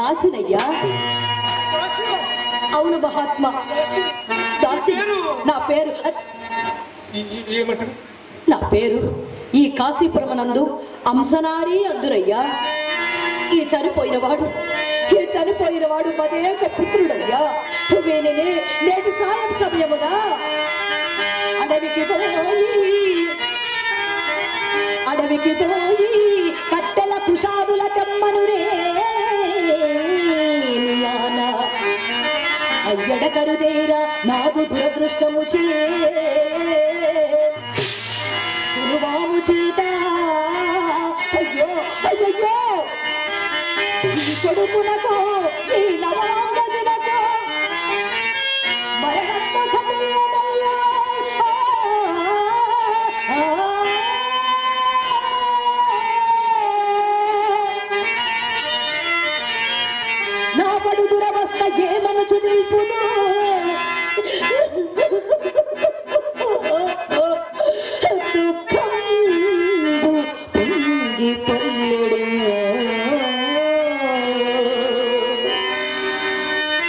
దాసినయ్యా. అవును మహాత్మా, దాసి. నా పేరు నా పేరు ఈ కాశీపురమనందు అంశనారి అందురయ్యా. ఈ చనిపోయిన వాడు మదేక పుత్రుడయ్యా. వీనిని నేటి సాయం సమయముగా అడవికి పోయి కట్టెల కుషాదుల తెమ్మను రే అయ్యడ కరుదేరా నాదు దురదృష్టము చేరువాము చేత. అయ్యో అయ్యయ్యో, ఈ కొడుకునకు ఈ నవాంగజునకు మరణము కదియదయ్యా. నా పడు దురవస్థ ఏమనుచు నిల్పుదు. దుఃఖంబు పొంగి పొల్లెడే